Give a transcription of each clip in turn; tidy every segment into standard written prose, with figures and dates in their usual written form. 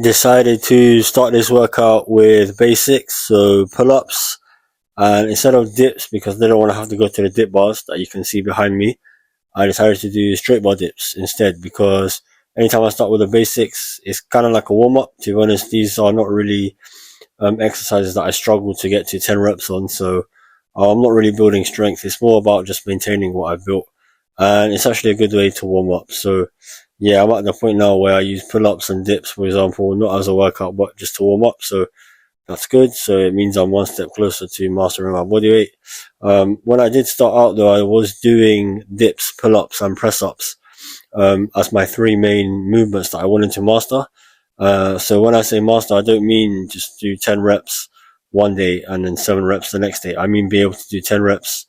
decided to start this workout with basics, so pull-ups, and instead of dips, because I didn't want to have to go to the dip bars that you can see behind me, I decided to do straight bar dips instead, because anytime I start with the basics, it's kind of like a warm-up. To be honest, these are not really exercises that I struggle to get to 10 reps on, so I'm not really building strength. It's more about just maintaining what I've built, and it's actually a good way to warm up. So yeah, I'm at the point now where I use pull-ups and dips, for example, not as a workout, but just to warm up. So that's good. So it means I'm one step closer to mastering my body weight. When I did start out though, I was doing dips, pull-ups and press-ups as my three main movements that I wanted to master. So when I say master, I don't mean just do 10 reps one day and then 7 reps the next day. I mean be able to do 10 reps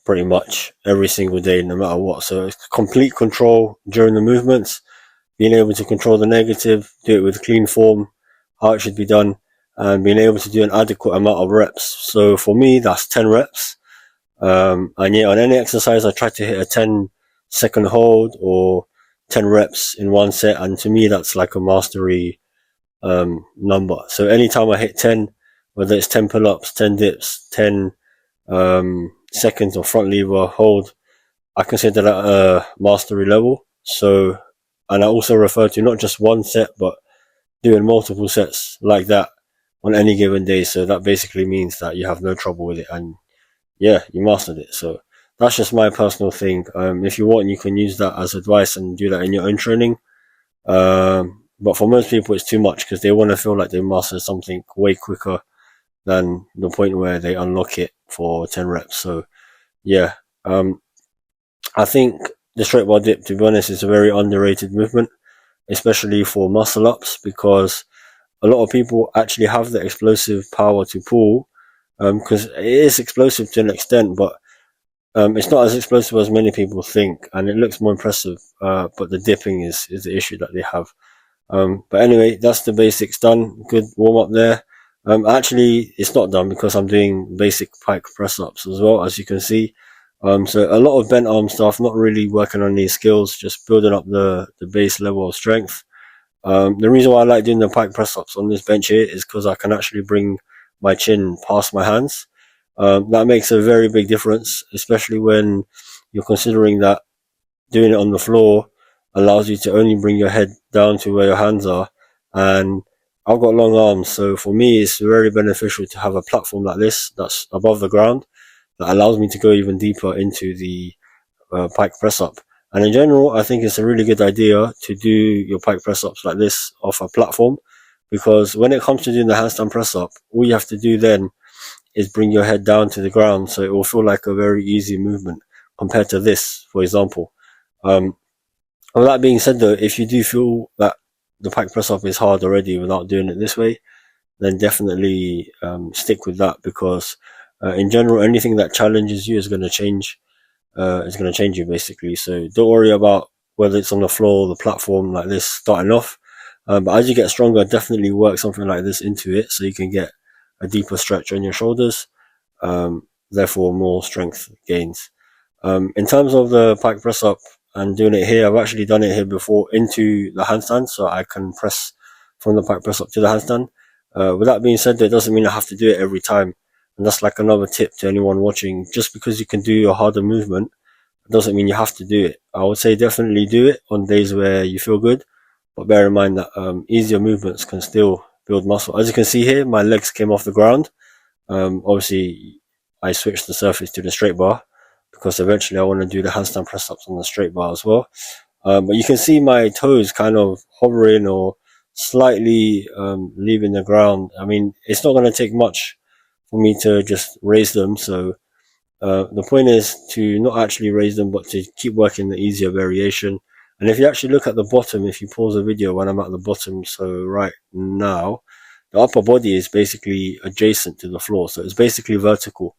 pretty much every single day, no matter what. So it's complete control during the movements, being able to control the negative, do it with clean form, how it should be done, and being able to do an adequate amount of reps. So for me, that's 10 reps. And yeah, on any exercise, I try to hit a 10-second hold or 10 reps in one set. And to me, that's like a mastery number. So anytime I hit 10, whether it's 10 pull-ups, 10 dips, 10 seconds or front lever hold, I consider that a mastery level. So, and I also refer to not just one set, but doing multiple sets like that on any given day. So that basically means that you have no trouble with it, and yeah, you mastered it. So that's just my personal thing. If you want, you can use that as advice and do that in your own training. But for most people, it's too much because they want to feel like they mastered something way quicker than the point where they unlock it for 10 reps. So yeah, I think the straight bar dip, to be honest, is a very underrated movement, especially for muscle ups, because a lot of people actually have the explosive power to pull, because it is explosive to an extent, but it's not as explosive as many people think, and it looks more impressive. But the dipping is the issue that they have. But anyway, that's the basics done. Good warm up there. Actually, it's not done because I'm doing basic pike press ups as well, as you can see. So a lot of bent arm stuff, not really working on these skills, just building up the base level of strength. The reason why I like doing the pike press ups on this bench here is because I can actually bring my chin past my hands. That makes a very big difference, especially when you're considering that doing it on the floor allows you to only bring your head down to where your hands are. And I've got long arms, so for me it's very beneficial to have a platform like this that's above the ground that allows me to go even deeper into the pike press up. And in general, I think it's a really good idea to do your pike press ups like this off a platform, because when it comes to doing the handstand press up, all you have to do then is bring your head down to the ground, so it will feel like a very easy movement compared to this, for example. With that being said though, if you do feel that the pike press up is hard already without doing it this way, then definitely stick with that, because in general, anything that challenges you is going to change. It's going to change you basically. So don't worry about whether it's on the floor or the platform like this starting off. But as you get stronger, definitely work something like this into it so you can get a deeper stretch on your shoulders. Therefore, more strength gains. In terms of the pike press up and doing it here, I've actually done it here before into the handstand, so I can press from the pike press up to the handstand. With that being said, that doesn't mean I have to do it every time. And that's like another tip to anyone watching. Just because you can do a harder movement doesn't mean you have to do it. I would say definitely do it on days where you feel good, but bear in mind that easier movements can still build muscle. As you can see here, my legs came off the ground. Obviously, I switched the surface to the straight bar because eventually I want to do the handstand press ups on the straight bar as well. But you can see my toes kind of hovering or slightly leaving the ground. I mean, it's not going to take much for me to just raise them. So the point is to not actually raise them, but to keep working the easier variation. And if you actually look at the bottom, if you pause the video when I'm at the bottom, so right now, the upper body is basically adjacent to the floor. So it's basically vertical.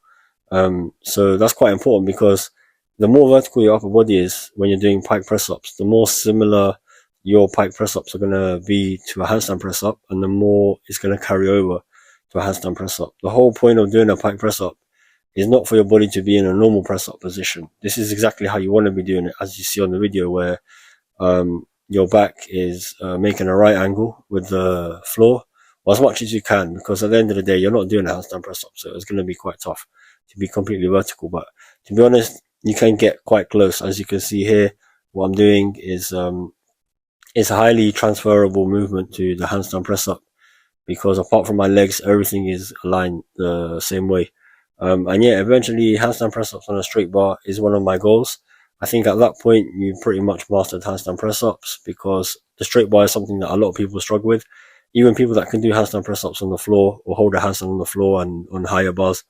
So that's quite important, because the more vertical your upper body is when you're doing pike press ups, the more similar your pike press ups are going to be to a handstand press up, and the more it's going to carry over to a handstand press up. The whole point of doing a pike press up is not for your body to be in a normal press up position. This is exactly how you want to be doing it, as you see on the video, where your back is making a right angle with the floor, or as much as you can, because at the end of the day, you're not doing a handstand press up, so it's going to be quite tough to be completely vertical. But to be honest, you can get quite close. As you can see here, what I'm doing is it's a highly transferable movement to the handstand press up, because apart from my legs, everything is aligned the same way. And yeah, eventually handstand press ups on a straight bar is one of my goals. I think at that point you pretty much mastered handstand press ups, because the straight bar is something that a lot of people struggle with. Even people that can do handstand press ups on the floor or hold a handstand on the floor and on higher bars,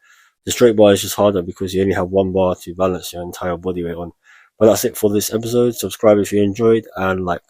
the straight bar is just harder because you only have one bar to balance your entire body weight on. But that's it for this episode. Subscribe if you enjoyed, and like.